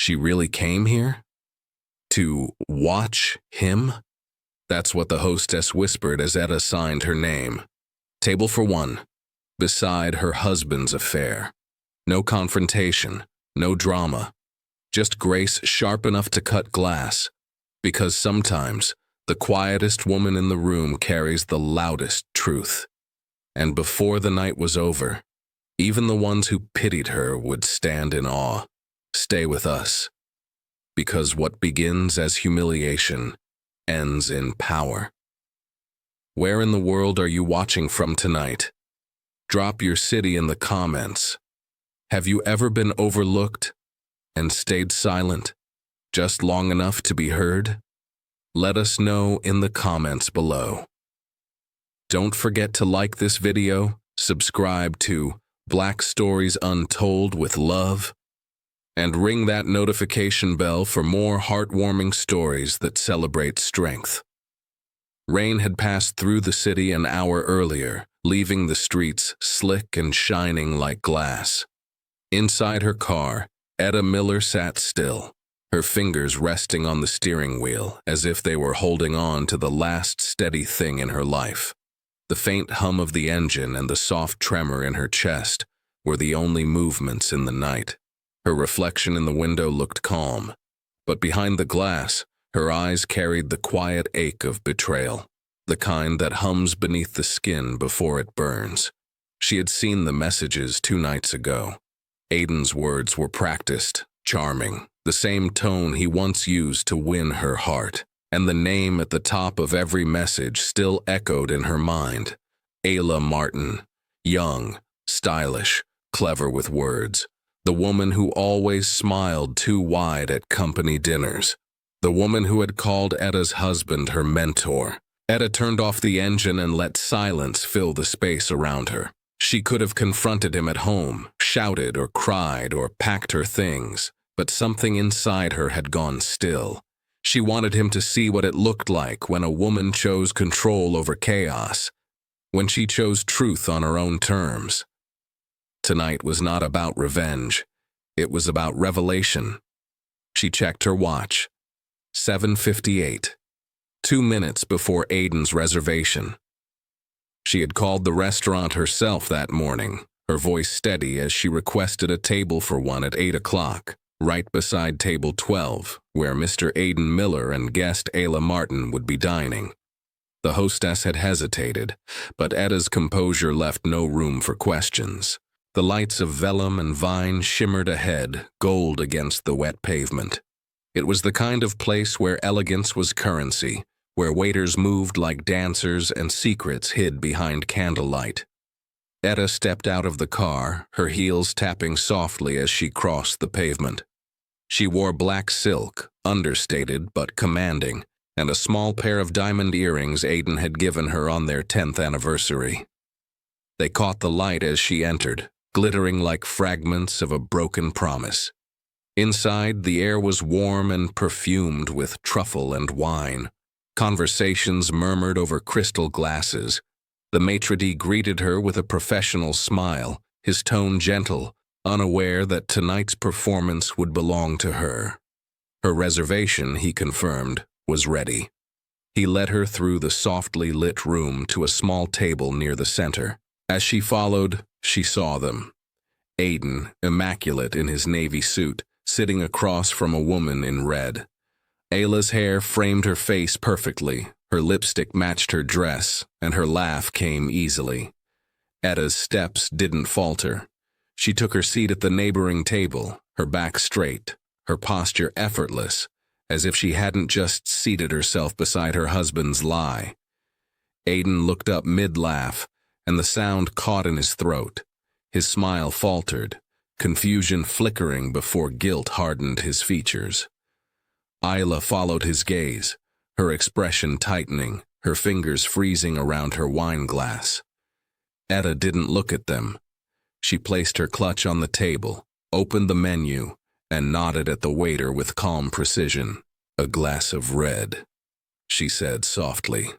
She really came here? To watch him? That's what the hostess whispered as Etta signed her name. Table for one, beside her husband's affair. No confrontation, no drama. Just grace sharp enough to cut glass. Because sometimes, the quietest woman in the room carries the loudest truth. And before the night was over, even the ones who pitied her would stand in awe. Stay with us. Because what begins as humiliation ends in power. Where in the world are you watching from tonight? Drop your city in the comments. Have you ever been overlooked and stayed silent, just long enough to be heard? Let us know in the comments below. Don't forget to like this video, subscribe to Black Stories Untold with Love, and ring that notification bell for more heartwarming stories that celebrate strength. Rain had passed through the city an hour earlier, leaving the streets slick and shining like glass. Inside her car, Etta Miller sat still, her fingers resting on the steering wheel as if they were holding on to the last steady thing in her life. The faint hum of the engine and the soft tremor in her chest were the only movements in the night. Her reflection in the window looked calm, but behind the glass, her eyes carried the quiet ache of betrayal, the kind that hums beneath the skin before it burns. She had seen the messages 2 nights ago. Aiden's words were practiced, charming, the same tone he once used to win her heart, and the name at the top of every message still echoed in her mind. Ayla Martin, young, stylish, clever with words. The woman who always smiled too wide at company dinners. The woman who had called Etta's husband her mentor. Etta turned off the engine and let silence fill the space around her. She could have confronted him at home, shouted or cried or packed her things, but something inside her had gone still. She wanted him to see what it looked like when a woman chose control over chaos, when she chose truth on her own terms. Tonight was not about revenge. It was about revelation. She checked her watch. 7:58. 2 minutes before Aiden's reservation. She had called the restaurant herself that morning, her voice steady as she requested a table for one at 8 o'clock, right beside table 12, where Mr. Aiden Miller and guest Ayla Martin would be dining. The hostess had hesitated, but Etta's composure left no room for questions. The lights of Vellum and Vine shimmered ahead, gold against the wet pavement. It was the kind of place where elegance was currency, where waiters moved like dancers and secrets hid behind candlelight. Etta stepped out of the car, her heels tapping softly as she crossed the pavement. She wore black silk, understated but commanding, and a small pair of diamond earrings Aiden had given her on their 10th anniversary. They caught the light as she entered, glittering like fragments of a broken promise. Inside, the air was warm and perfumed with truffle and wine. Conversations murmured over crystal glasses. The maitre d' greeted her with a professional smile, his tone gentle, unaware that tonight's performance would belong to her. Her reservation, he confirmed, was ready. He led her through the softly lit room to a small table near the center. As she followed, she saw them. Aiden, immaculate in his navy suit, sitting across from a woman in red. Ayla's hair framed her face perfectly, her lipstick matched her dress, and her laugh came easily. Etta's steps didn't falter. She took her seat at the neighboring table, her back straight, her posture effortless, as if she hadn't just seated herself beside her husband's lie. Aiden looked up mid-laugh, and the sound caught in his throat. His smile faltered, confusion flickering before guilt hardened his features. Ayla followed his gaze, her expression tightening, her fingers freezing around her wine glass. Etta didn't look at them. She placed her clutch on the table, opened the menu, and nodded at the waiter with calm precision. "A glass of red," she said softly.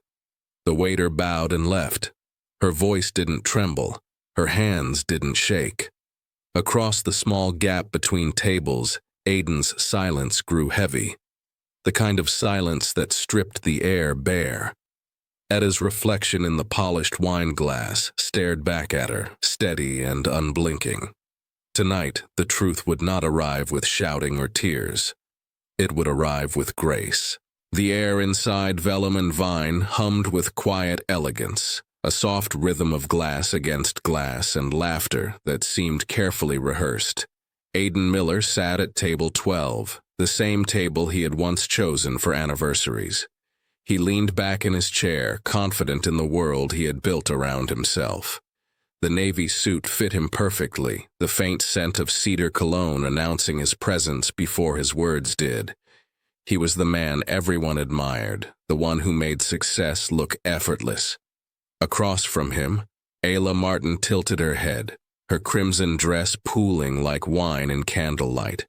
The waiter bowed and left. Her voice didn't tremble, her hands didn't shake. Across the small gap between tables, Aiden's silence grew heavy, the kind of silence that stripped the air bare. Etta's reflection in the polished wine glass stared back at her, steady and unblinking. Tonight, the truth would not arrive with shouting or tears. It would arrive with grace. The air inside Vellum and Vine hummed with quiet elegance, a soft rhythm of glass against glass and laughter that seemed carefully rehearsed. Etta Miller sat at table 12, the same table he had once chosen for anniversaries. He leaned back in his chair, confident in the world he had built around himself. The navy suit fit him perfectly, the faint scent of cedar cologne announcing his presence before his words did. He was the man everyone admired, the one who made success look effortless. Across from him, Ayla Martin tilted her head, her crimson dress pooling like wine in candlelight.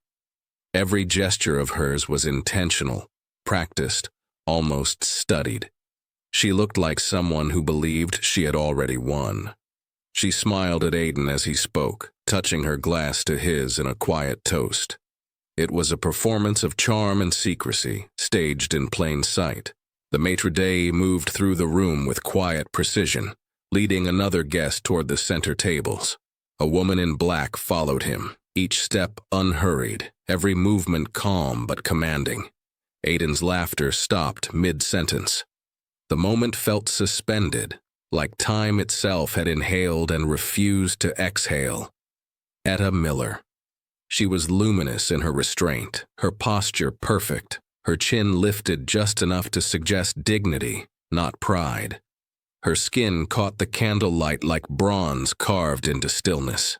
Every gesture of hers was intentional, practiced, almost studied. She looked like someone who believed she had already won. She smiled at Aiden as he spoke, touching her glass to his in a quiet toast. It was a performance of charm and secrecy, staged in plain sight. The maitre d' moved through the room with quiet precision, leading another guest toward the center tables. A woman in black followed him, each step unhurried, every movement calm but commanding. Aiden's laughter stopped mid-sentence. The moment felt suspended, like time itself had inhaled and refused to exhale. Etta Miller. She was luminous in her restraint, her posture perfect, her chin lifted just enough to suggest dignity, not pride. Her skin caught the candlelight like bronze carved into stillness.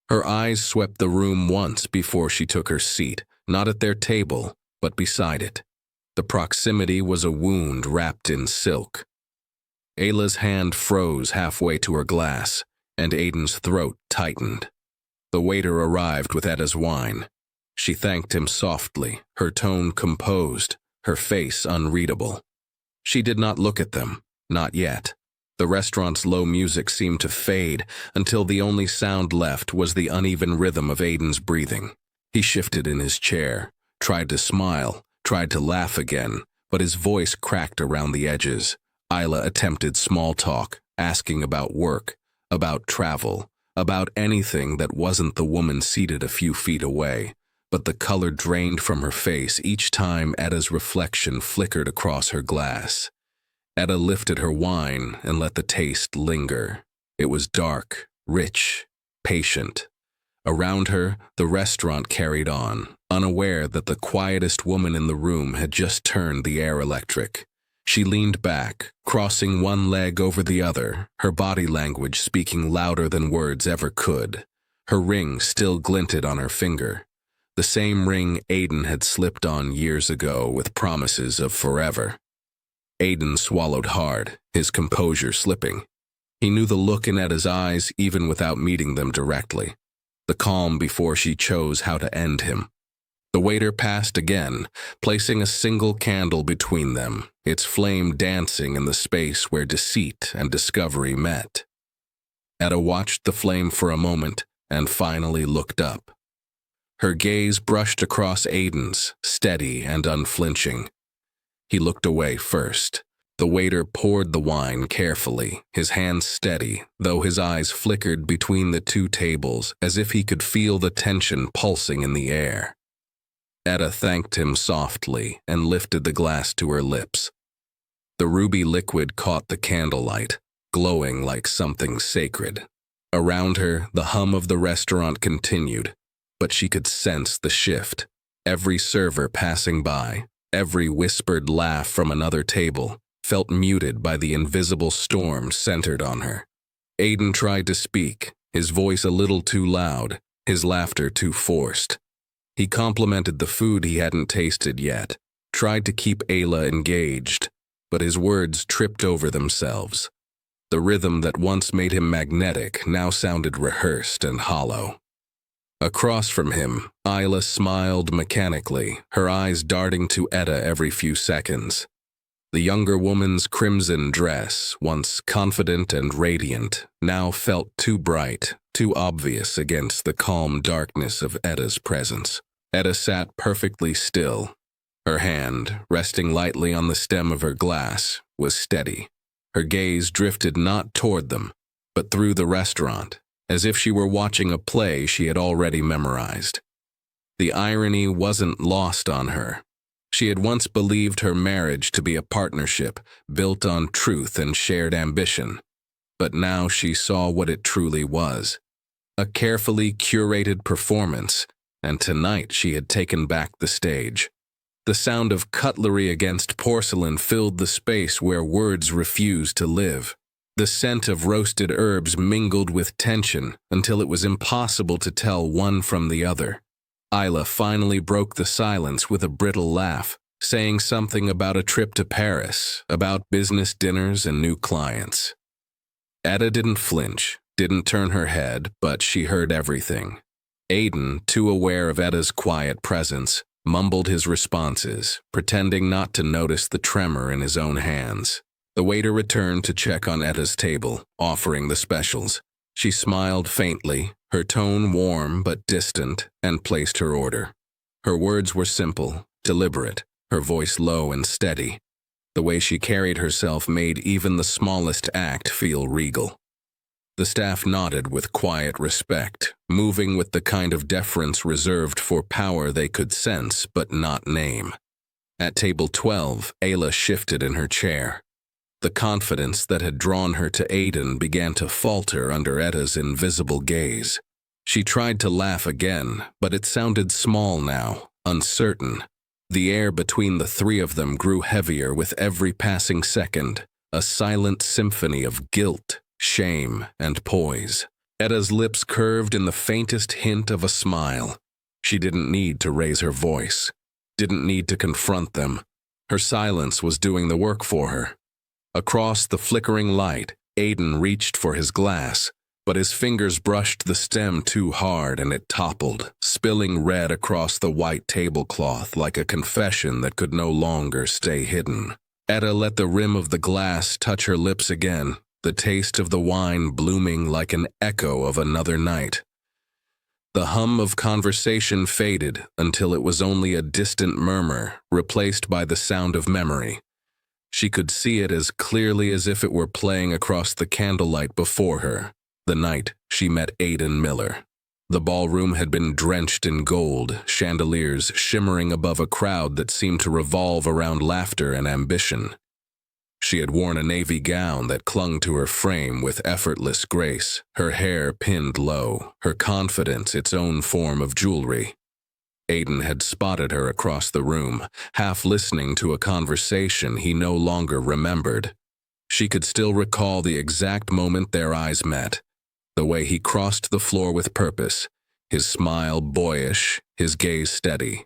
Her eyes swept the room once before she took her seat, not at their table, but beside it. The proximity was a wound wrapped in silk. Ayla's hand froze halfway to her glass, and Aiden's throat tightened. The waiter arrived with Etta's wine. She thanked him softly, her tone composed, her face unreadable. She did not look at them, not yet. The restaurant's low music seemed to fade until the only sound left was the uneven rhythm of Aiden's breathing. He shifted in his chair, tried to smile, tried to laugh again, but his voice cracked around the edges. Ayla attempted small talk, asking about work, about travel, about anything that wasn't the woman seated a few feet away, but the color drained from her face each time Etta's reflection flickered across her glass. Etta lifted her wine and let the taste linger. It was dark, rich, patient. Around her, the restaurant carried on, unaware that the quietest woman in the room had just turned the air electric. She leaned back, crossing one leg over the other, her body language speaking louder than words ever could. Her ring still glinted on her finger, the same ring Aiden had slipped on years ago with promises of forever. Aiden swallowed hard, his composure slipping. He knew the look in Etta's eyes even without meeting them directly, the calm before she chose how to end him. The waiter passed again, placing a single candle between them, its flame dancing in the space where deceit and discovery met. Etta watched the flame for a moment and finally looked up. Her gaze brushed across Aiden's, steady and unflinching. He looked away first. The waiter poured the wine carefully, his hands steady, though his eyes flickered between the two tables as if he could feel the tension pulsing in the air. Etta thanked him softly and lifted the glass to her lips. The ruby liquid caught the candlelight, glowing like something sacred. Around her, the hum of the restaurant continued, but she could sense the shift. Every server passing by, every whispered laugh from another table, felt muted by the invisible storm centered on her. Aiden tried to speak, his voice a little too loud, his laughter too forced. He complimented the food he hadn't tasted yet, tried to keep Ayla engaged, but his words tripped over themselves. The rhythm that once made him magnetic now sounded rehearsed and hollow. Across from him, Ayla smiled mechanically, her eyes darting to Etta every few seconds. The younger woman's crimson dress, once confident and radiant, now felt too bright, too obvious against the calm darkness of Etta's presence. Etta sat perfectly still. Her hand, resting lightly on the stem of her glass, was steady. Her gaze drifted not toward them, but through the restaurant, as if she were watching a play she had already memorized. The irony wasn't lost on her. She had once believed her marriage to be a partnership built on truth and shared ambition, but now she saw what it truly was. A carefully curated performance, and tonight she had taken back the stage. The sound of cutlery against porcelain filled the space where words refused to live. The scent of roasted herbs mingled with tension until it was impossible to tell one from the other. Isla finally broke the silence with a brittle laugh, saying something about a trip to Paris, about business dinners and new clients. Etta didn't flinch, didn't turn her head, but she heard everything. Aiden, too aware of Etta's quiet presence, mumbled his responses, pretending not to notice the tremor in his own hands. The waiter returned to check on Etta's table, offering the specials. She smiled faintly, her tone warm but distant, and placed her order. Her words were simple, deliberate, her voice low and steady. The way she carried herself made even the smallest act feel regal. The staff nodded with quiet respect, moving with the kind of deference reserved for power they could sense but not name. At table 12, Ayla shifted in her chair. The confidence that had drawn her to Aiden began to falter under Etta's invisible gaze. She tried to laugh again, but it sounded small now, uncertain. The air between the three of them grew heavier with every passing second, a silent symphony of guilt, shame, and poise. Etta's lips curved in the faintest hint of a smile. She didn't need to raise her voice, didn't need to confront them. Her silence was doing the work for her. Across the flickering light, Aiden reached for his glass, but his fingers brushed the stem too hard and it toppled, spilling red across the white tablecloth like a confession that could no longer stay hidden. Etta let the rim of the glass touch her lips again, the taste of the wine blooming like an echo of another night. The hum of conversation faded until it was only a distant murmur, replaced by the sound of memory. She could see it as clearly as if it were playing across the candlelight before her, the night she met Etta Miller. The ballroom had been drenched in gold, chandeliers shimmering above a crowd that seemed to revolve around laughter and ambition. She had worn a navy gown that clung to her frame with effortless grace, her hair pinned low, her confidence its own form of jewelry. Aiden had spotted her across the room, half listening to a conversation he no longer remembered. She could still recall the exact moment their eyes met, the way he crossed the floor with purpose, his smile boyish, his gaze steady.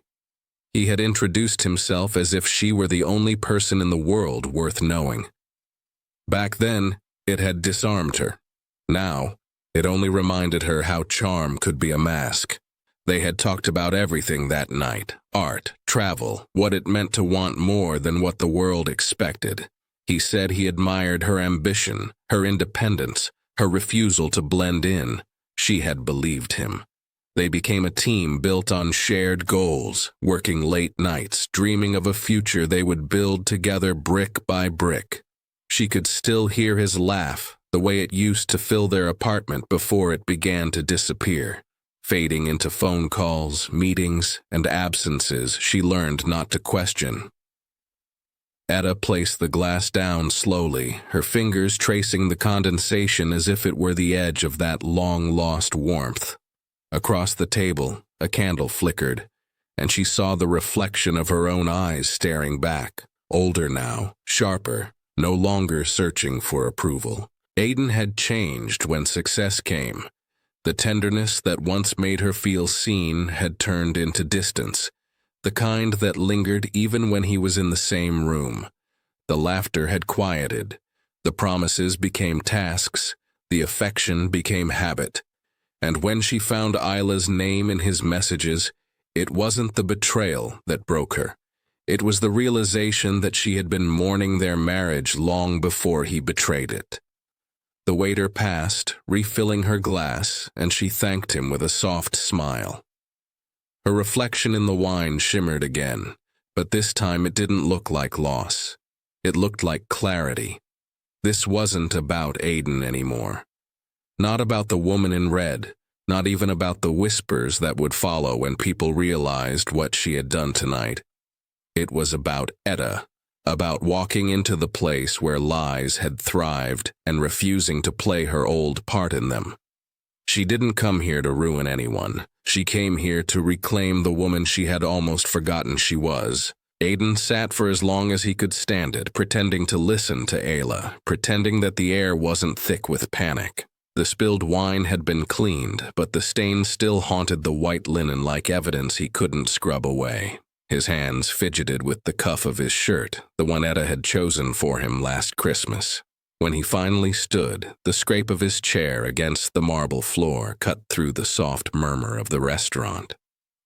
He had introduced himself as if she were the only person in the world worth knowing. Back then, it had disarmed her. Now, it only reminded her how charm could be a mask. They had talked about everything that night, art, travel, what it meant to want more than what the world expected. He said he admired her ambition, her independence, her refusal to blend in. She had believed him. They became a team built on shared goals, working late nights, dreaming of a future they would build together brick by brick. She could still hear his laugh, the way it used to fill their apartment before it began to disappear. Fading into phone calls, meetings, and absences she learned not to question. Etta placed the glass down slowly, her fingers tracing the condensation as if it were the edge of that long-lost warmth. Across the table, a candle flickered, and she saw the reflection of her own eyes staring back, older now, sharper, no longer searching for approval. Aiden had changed when success came. The tenderness that once made her feel seen had turned into distance, the kind that lingered even when he was in the same room. The laughter had quieted, the promises became tasks, the affection became habit. And when she found Isla's name in his messages, it wasn't the betrayal that broke her. It was the realization that she had been mourning their marriage long before he betrayed it. The waiter passed, refilling her glass, and she thanked him with a soft smile. Her reflection in the wine shimmered again, but this time it didn't look like loss. It looked like clarity. This wasn't about Aiden anymore. Not about the woman in red, not even about the whispers that would follow when people realized what she had done tonight. It was about Etta, about walking into the place where lies had thrived and refusing to play her old part in them. She didn't come here to ruin anyone. She came here to reclaim the woman she had almost forgotten she was. Aiden sat for as long as he could stand it, pretending to listen to Ayla, pretending that the air wasn't thick with panic. The spilled wine had been cleaned, but the stains still haunted the white linen like evidence he couldn't scrub away. His hands fidgeted with the cuff of his shirt, the one Etta had chosen for him last Christmas. When he finally stood, the scrape of his chair against the marble floor cut through the soft murmur of the restaurant.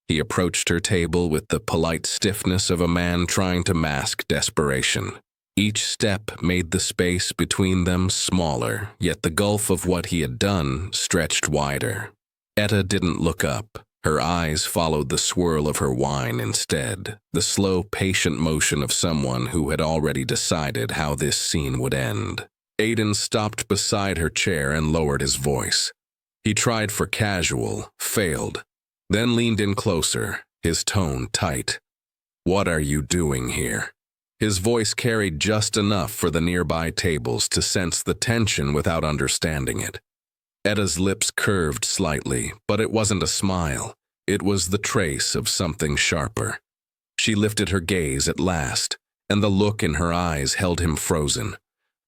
He approached her table with the polite stiffness of a man trying to mask desperation. Each step made the space between them smaller, yet the gulf of what he had done stretched wider. Etta didn't look up. Her eyes followed the swirl of her wine instead, the slow, patient motion of someone who had already decided how this scene would end. Aiden stopped beside her chair and lowered his voice. He tried for casual, failed, then leaned in closer, his tone tight. "What are you doing here?" His voice carried just enough for the nearby tables to sense the tension without understanding it. Etta's lips curved slightly, but it wasn't a smile. It was the trace of something sharper. She lifted her gaze at last, and the look in her eyes held him frozen.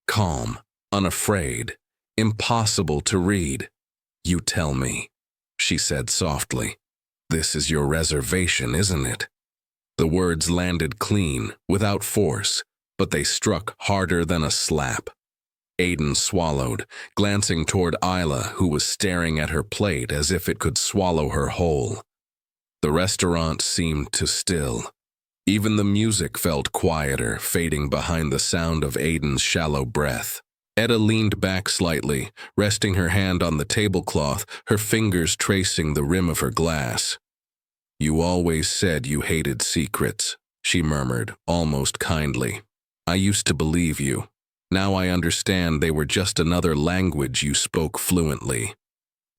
Calm, unafraid, impossible to read. "You tell me," she said softly. "This is your reservation, isn't it?" The words landed clean, without force, but they struck harder than a slap. Aiden swallowed, glancing toward Ayla, who was staring at her plate as if it could swallow her whole. The restaurant seemed to still. Even the music felt quieter, fading behind the sound of Aiden's shallow breath. Etta leaned back slightly, resting her hand on the tablecloth, her fingers tracing the rim of her glass. "You always said you hated secrets," she murmured, almost kindly. "I used to believe you. Now I understand they were just another language you spoke fluently."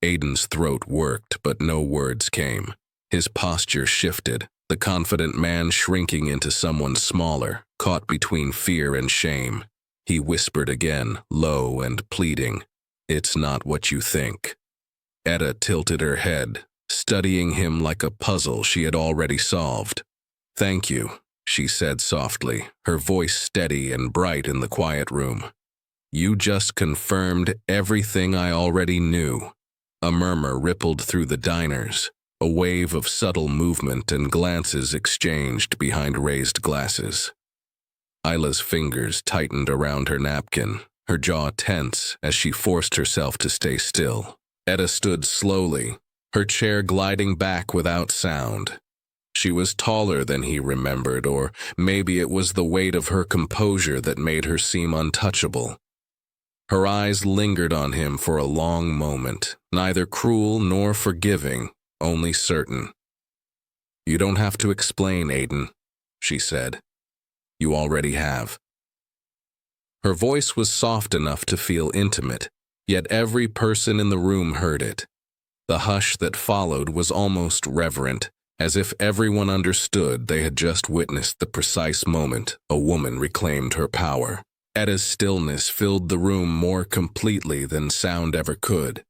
Aiden's throat worked, but no words came. His posture shifted, the confident man shrinking into someone smaller, caught between fear and shame. He whispered again, low and pleading, "It's not what you think." Etta tilted her head, studying him like a puzzle she had already solved. "Thank you," she said softly, her voice steady and bright in the quiet room. "You just confirmed everything I already knew." A murmur rippled through the diners, a wave of subtle movement and glances exchanged behind raised glasses. Ayla's fingers tightened around her napkin, her jaw tense as she forced herself to stay still. Etta stood slowly, her chair gliding back without sound. She was taller than he remembered, or maybe it was the weight of her composure that made her seem untouchable. Her eyes lingered on him for a long moment, neither cruel nor forgiving, only certain. "You don't have to explain, Aiden," she said. "You already have." Her voice was soft enough to feel intimate, yet every person in the room heard it. The hush that followed was almost reverent, as if everyone understood they had just witnessed the precise moment a woman reclaimed her power. Etta's stillness filled the room more completely than sound ever could.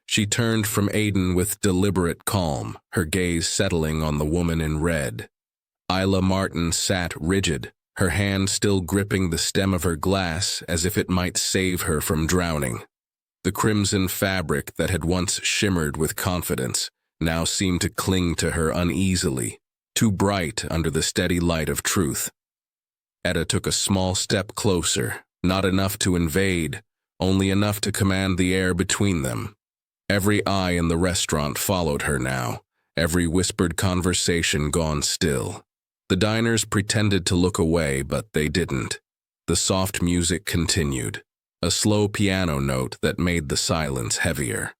She turned from Aiden with deliberate calm, her gaze settling on the woman in red. Ayla Martin sat rigid, her hand still gripping the stem of her glass as if it might save her from drowning. The crimson fabric that had once shimmered with confidence now seemed to cling to her uneasily, too bright under the steady light of truth. Etta took a small step closer, not enough to invade, only enough to command the air between them. Every eye in the restaurant followed her now, every whispered conversation gone still. The diners pretended to look away, but they didn't. The soft music continued, a slow piano note that made the silence heavier.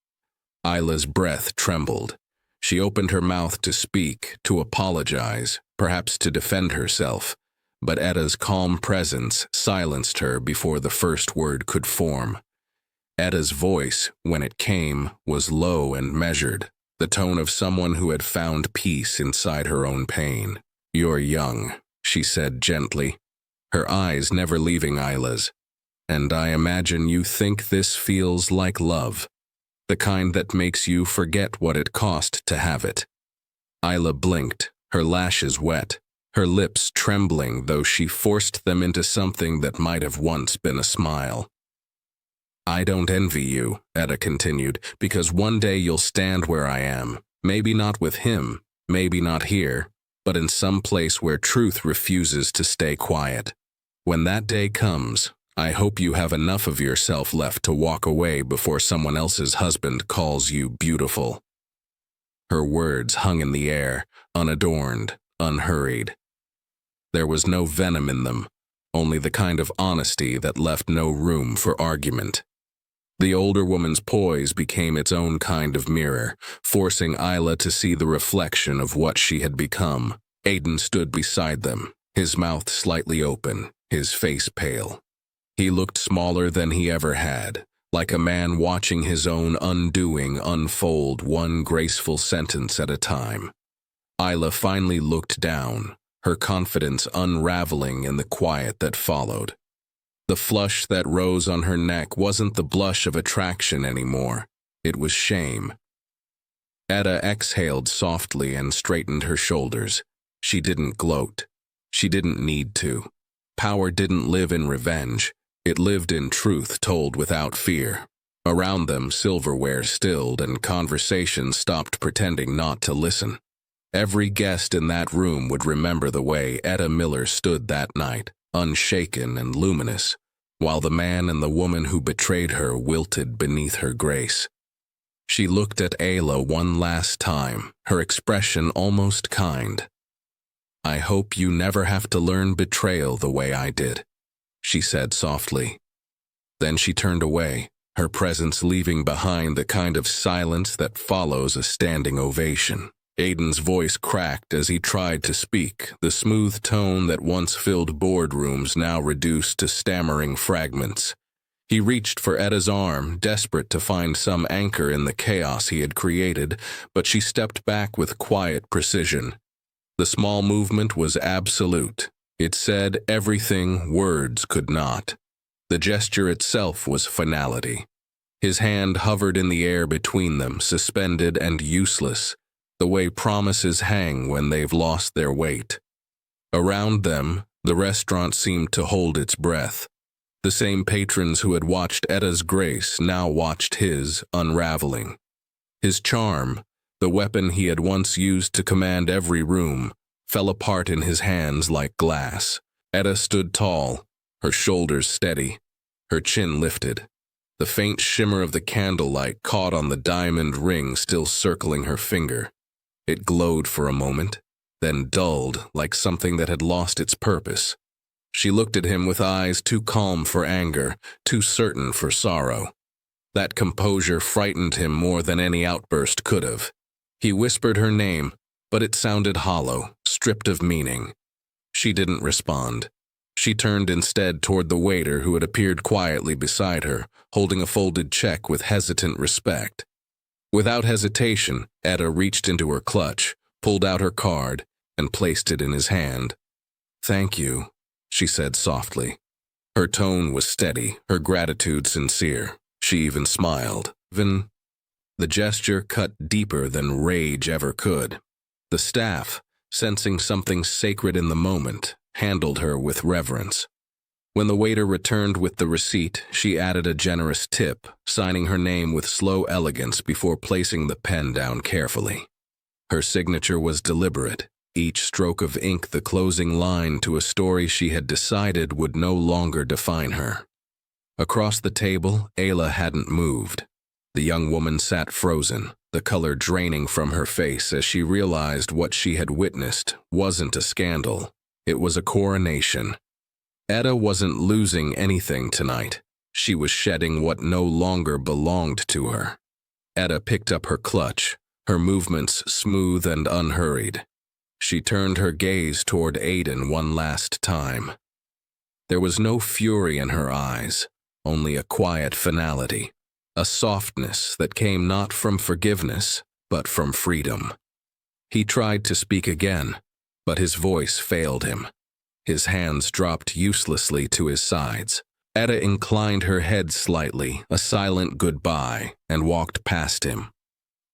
Ayla's breath trembled. She opened her mouth to speak, to apologize, perhaps to defend herself, but Etta's calm presence silenced her before the first word could form. Etta's voice, when it came, was low and measured, the tone of someone who had found peace inside her own pain. "You're young," she said gently, her eyes never leaving Isla's, "and I imagine you think this feels like love, the kind that makes you forget what it cost to have it." Isla blinked, her lashes wet, her lips trembling though she forced them into something that might have once been a smile. "I don't envy you," Etta continued, "because one day you'll stand where I am, maybe not with him, maybe not here, but in some place where truth refuses to stay quiet. When that day comes, I hope you have enough of yourself left to walk away before someone else's husband calls you beautiful." Her words hung in the air, unadorned, unhurried. There was no venom in them, only the kind of honesty that left no room for argument. The older woman's poise became its own kind of mirror, forcing Isla to see the reflection of what she had become. Aiden stood beside them, his mouth slightly open, his face pale. He looked smaller than he ever had, like a man watching his own undoing unfold one graceful sentence at a time. Isla finally looked down, her confidence unraveling in the quiet that followed. The flush that rose on her neck wasn't the blush of attraction anymore. It was shame. Etta exhaled softly and straightened her shoulders. She didn't gloat. She didn't need to. Power didn't live in revenge. It lived in truth told without fear. Around them, silverware stilled and conversation stopped pretending not to listen. Every guest in that room would remember the way Etta Miller stood that night, unshaken and luminous, while the man and the woman who betrayed her wilted beneath her grace. She looked at Ayla one last time, her expression almost kind. "I hope you never have to learn betrayal the way I did," she said softly. Then she turned away, her presence leaving behind the kind of silence that follows a standing ovation. Aiden's voice cracked as he tried to speak, the smooth tone that once filled boardrooms now reduced to stammering fragments. He reached for Etta's arm, desperate to find some anchor in the chaos he had created, but she stepped back with quiet precision. The small movement was absolute. It said everything words could not. The gesture itself was finality. His hand hovered in the air between them, suspended and useless, the way promises hang when they've lost their weight. Around them, the restaurant seemed to hold its breath. The same patrons who had watched Etta's grace now watched his unraveling. His charm, the weapon he had once used to command every room, fell apart in his hands like glass. Etta stood tall, her shoulders steady, her chin lifted. The faint shimmer of the candlelight caught on the diamond ring still circling her finger. It glowed for a moment, then dulled like something that had lost its purpose. She looked at him with eyes too calm for anger, too certain for sorrow. That composure frightened him more than any outburst could have. He whispered her name, but it sounded hollow, stripped of meaning. She didn't respond. She turned instead toward the waiter who had appeared quietly beside her, holding a folded check with hesitant respect. Without hesitation, Etta reached into her clutch, pulled out her card, and placed it in his hand. "Thank you," she said softly. Her tone was steady, her gratitude sincere. She even smiled. The gesture cut deeper than rage ever could. The staff, sensing something sacred in the moment, handled her with reverence. When the waiter returned with the receipt, she added a generous tip, signing her name with slow elegance before placing the pen down carefully. Her signature was deliberate, each stroke of ink the closing line to a story she had decided would no longer define her. Across the table, Ayla hadn't moved. The young woman sat frozen, the color draining from her face as she realized what she had witnessed wasn't a scandal. It was a coronation. Etta wasn't losing anything tonight. She was shedding what no longer belonged to her. Etta picked up her clutch, her movements smooth and unhurried. She turned her gaze toward Aiden one last time. There was no fury in her eyes, only a quiet finality, a softness that came not from forgiveness, but from freedom. He tried to speak again, but his voice failed him. His hands dropped uselessly to his sides. Etta inclined her head slightly, a silent goodbye, and walked past him.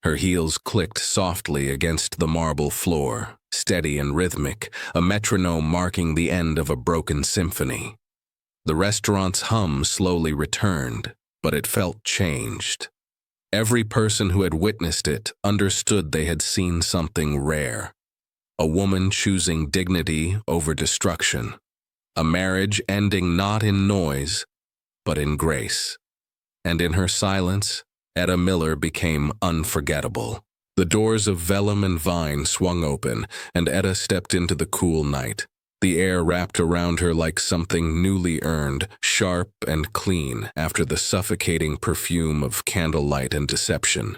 Her heels clicked softly against the marble floor, steady and rhythmic, a metronome marking the end of a broken symphony. The restaurant's hum slowly returned, but it felt changed. Every person who had witnessed it understood they had seen something rare. A woman choosing dignity over destruction. A marriage ending not in noise, but in grace. And in her silence, Etta Miller became unforgettable. The doors of Vellum and Vine swung open, and Etta stepped into the cool night. The air wrapped around her like something newly earned, sharp and clean after the suffocating perfume of candlelight and deception.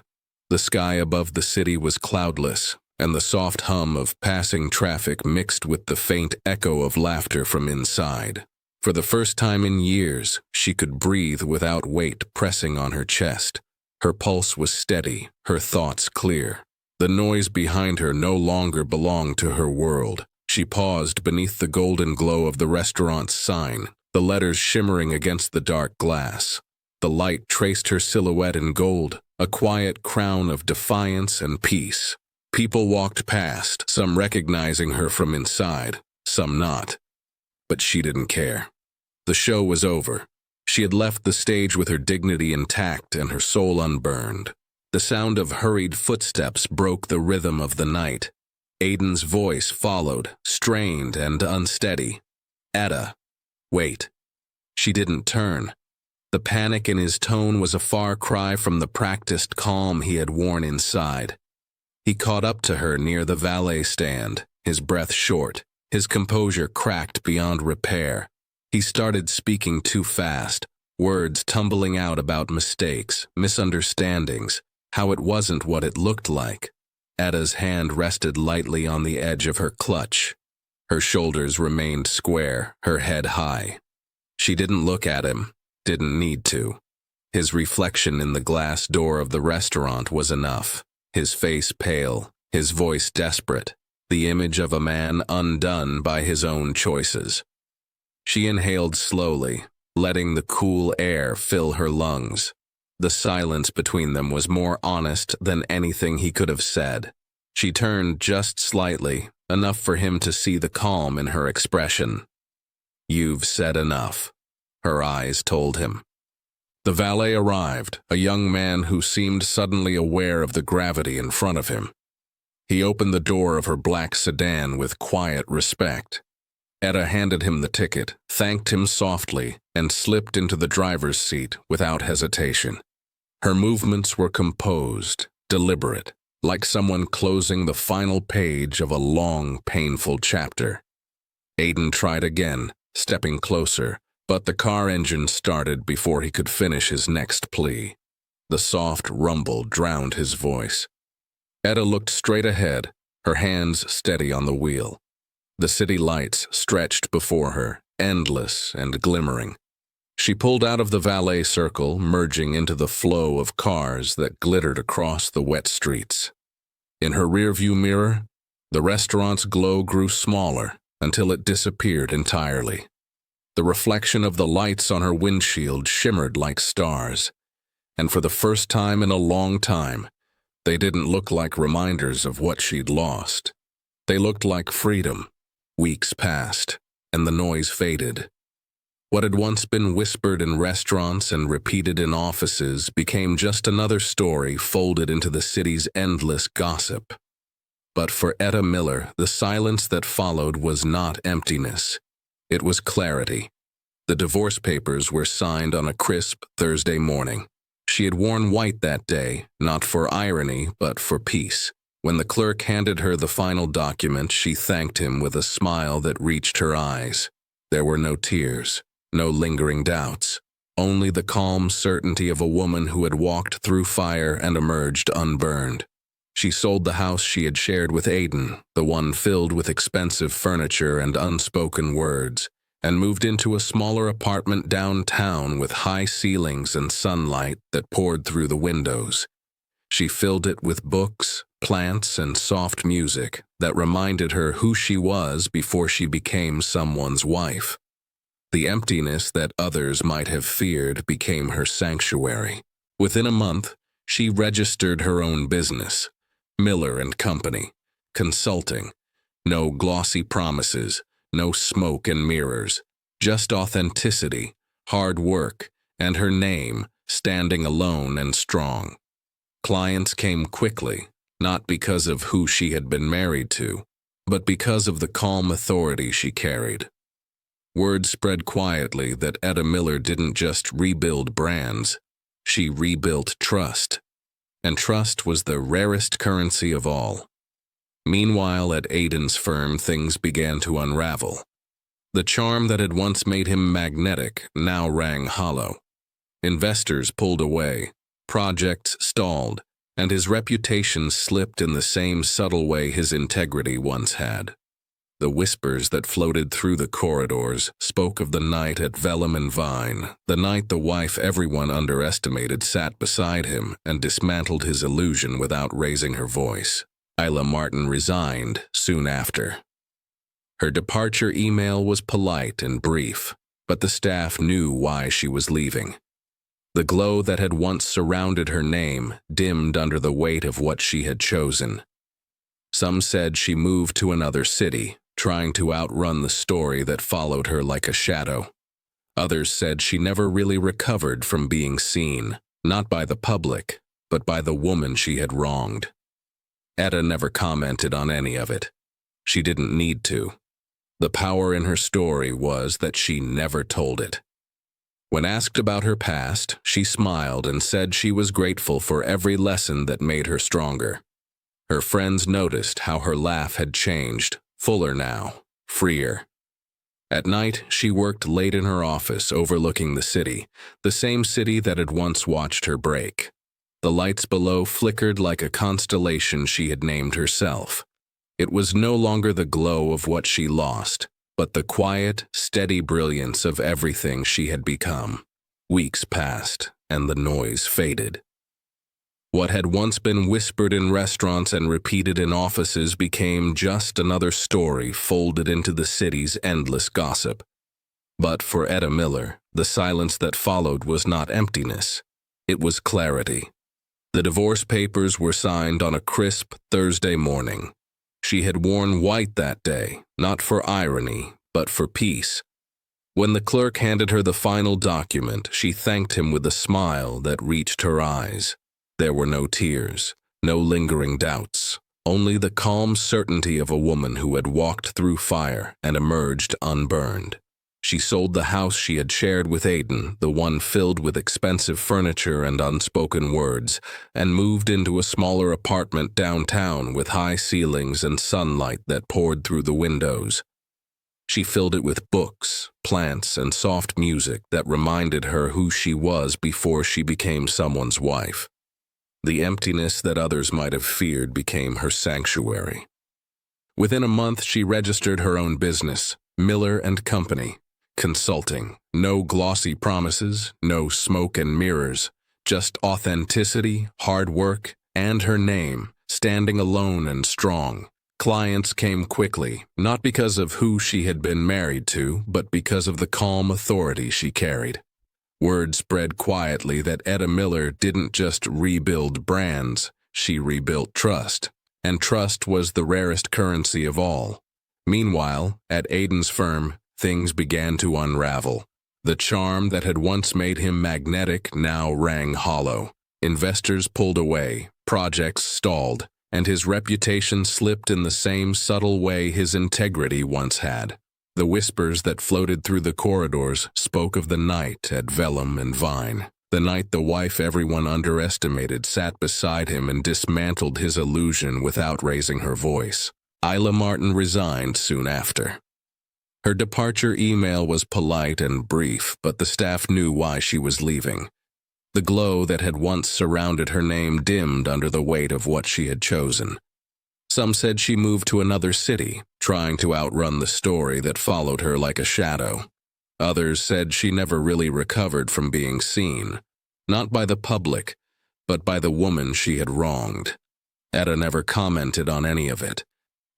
The sky above the city was cloudless, and the soft hum of passing traffic mixed with the faint echo of laughter from inside. For the first time in years, she could breathe without weight pressing on her chest. Her pulse was steady, her thoughts clear. The noise behind her no longer belonged to her world. She paused beneath the golden glow of the restaurant's sign, the letters shimmering against the dark glass. The light traced her silhouette in gold, a quiet crown of defiance and peace. People walked past, some recognizing her from inside, some not. But she didn't care. The show was over. She had left the stage with her dignity intact and her soul unburned. The sound of hurried footsteps broke the rhythm of the night. Aiden's voice followed, strained and unsteady. Etta. Wait. She didn't turn. The panic in his tone was a far cry from the practiced calm he had worn inside. He caught up to her near the valet stand, his breath short, his composure cracked beyond repair. He started speaking too fast, words tumbling out about mistakes, misunderstandings, how it wasn't what it looked like. Etta's hand rested lightly on the edge of her clutch. Her shoulders remained square, her head high. She didn't look at him, didn't need to. His reflection in the glass door of the restaurant was enough. His face pale, his voice desperate, the image of a man undone by his own choices. She inhaled slowly, letting the cool air fill her lungs. The silence between them was more honest than anything he could have said. She turned just slightly, enough for him to see the calm in her expression. "You've said enough," her eyes told him. The valet arrived, a young man who seemed suddenly aware of the gravity in front of him. He opened the door of her black sedan with quiet respect. Etta handed him the ticket, thanked him softly, and slipped into the driver's seat without hesitation. Her movements were composed, deliberate, like someone closing the final page of a long, painful chapter. Aiden tried again, stepping closer, but the car engine started before he could finish his next plea. The soft rumble drowned his voice. Etta looked straight ahead, her hands steady on the wheel. The city lights stretched before her, endless and glimmering. She pulled out of the valet circle, merging into the flow of cars that glittered across the wet streets. In her rearview mirror, the restaurant's glow grew smaller until it disappeared entirely. The reflection of the lights on her windshield shimmered like stars, and for the first time in a long time, they didn't look like reminders of what she'd lost. They looked like freedom. Weeks passed, and the noise faded. What had once been whispered in restaurants and repeated in offices became just another story folded into the city's endless gossip. But for Etta Miller, the silence that followed was not emptiness. It was clarity. The divorce papers were signed on a crisp Thursday morning. She had worn white that day, not for irony, but for peace. When the clerk handed her the final document, she thanked him with a smile that reached her eyes. There were no tears, no lingering doubts, only the calm certainty of a woman who had walked through fire and emerged unburned. She sold the house she had shared with Aiden, the one filled with expensive furniture and unspoken words, and moved into a smaller apartment downtown with high ceilings and sunlight that poured through the windows. She filled it with books, plants, and soft music that reminded her who she was before she became someone's wife. The emptiness that others might have feared became her sanctuary. Within a month, she registered her own business, Miller and Company, consulting. No glossy promises, no smoke and mirrors, just authenticity, hard work, and her name standing alone and strong. Clients came quickly, not because of who she had been married to, but because of the calm authority she carried. Word spread quietly that Etta Miller didn't just rebuild brands, she rebuilt trust. And trust was the rarest currency of all. Meanwhile, at Aiden's firm, things began to unravel. The charm that had once made him magnetic now rang hollow. Investors pulled away, projects stalled, and his reputation slipped in the same subtle way his integrity once had. The whispers that floated through the corridors spoke of the night at Vellum and Vine, the night the wife everyone underestimated sat beside him and dismantled his illusion without raising her voice. Ida Martin resigned soon after. Her departure email was polite and brief, but the staff knew why she was leaving. The glow that had once surrounded her name dimmed under the weight of what she had chosen. Some said she moved to another city, trying to outrun the story that followed her like a shadow. Others said she never really recovered from being seen, not by the public, but by the woman she had wronged. Etta never commented on any of it. She didn't need to. The power in her story was that she never told it. When asked about her past, she smiled and said she was grateful for every lesson that made her stronger. Her friends noticed how her laugh had changed, fuller now, freer. At night, she worked late in her office overlooking the same city that had once watched her break. The lights below flickered like a constellation she had named herself. It was no longer the glow of what she lost, but the quiet, steady brilliance of everything she had become. Weeks passed, and the noise faded. What had once been whispered in restaurants and repeated in offices became just another story folded into the city's endless gossip. But for Etta Miller, the silence that followed was not emptiness. It was clarity. The divorce papers were signed on a crisp Thursday morning. She had worn white that day, not for irony, but for peace. When the clerk handed her the final document, she thanked him with a smile that reached her eyes. There were no tears, no lingering doubts, only the calm certainty of a woman who had walked through fire and emerged unburned. She sold the house she had shared with Aiden, the one filled with expensive furniture and unspoken words, and moved into a smaller apartment downtown with high ceilings and sunlight that poured through the windows. She filled it with books, plants, and soft music that reminded her who she was before she became someone's wife. The emptiness that others might have feared became her sanctuary. Within a month, she registered her own business, Miller and Company, consulting. No glossy promises, no smoke and mirrors, just authenticity, hard work, and her name, standing alone and strong. Clients came quickly, not because of who she had been married to, but because of the calm authority she carried. Word spread quietly that Etta Miller didn't just rebuild brands, she rebuilt trust, and trust was the rarest currency of all. Meanwhile, at Aiden's firm, things began to unravel. The charm that had once made him magnetic now rang hollow. Investors pulled away, projects stalled, and his reputation slipped in the same subtle way his integrity once had. The whispers that floated through the corridors spoke of the night at Vellum and Vine, the night the wife everyone underestimated sat beside him and dismantled his illusion without raising her voice. Ida Martin resigned soon after. Her departure email was polite and brief, but the staff knew why she was leaving. The glow that had once surrounded her name dimmed under the weight of what she had chosen. Some said she moved to another city, trying to outrun the story that followed her like a shadow. Others said she never really recovered from being seen, not by the public, but by the woman she had wronged. Etta never commented on any of it.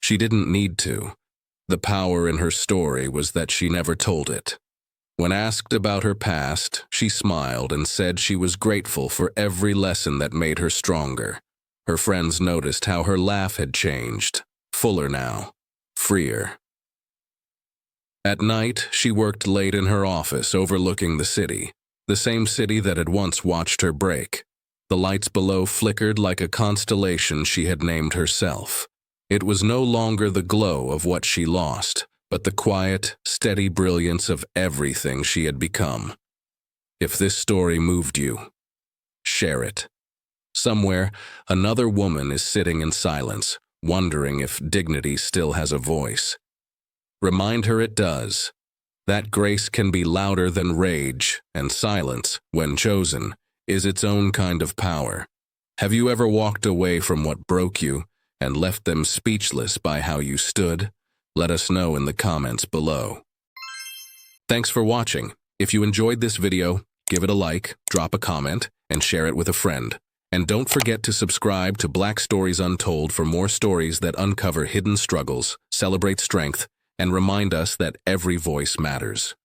She didn't need to. The power in her story was that she never told it. When asked about her past, she smiled and said she was grateful for every lesson that made her stronger. Her friends noticed how her laugh had changed, fuller now, freer. At night, she worked late in her office overlooking the same city that had once watched her break. The lights below flickered like a constellation she had named herself. It was no longer the glow of what she lost, but the quiet, steady brilliance of everything she had become. If this story moved you, share it. Somewhere, another woman is sitting in silence, wondering if dignity still has a voice. Remind her it does. That grace can be louder than rage, and silence, when chosen, is its own kind of power. Have you ever walked away from what broke you and left them speechless by how you stood? Let us know in the comments below. Thanks for watching. If you enjoyed this video, give it a like, drop a comment, and share it with a friend. And don't forget to subscribe to Black Stories Untold for more stories that uncover hidden struggles, celebrate strength, and remind us that every voice matters.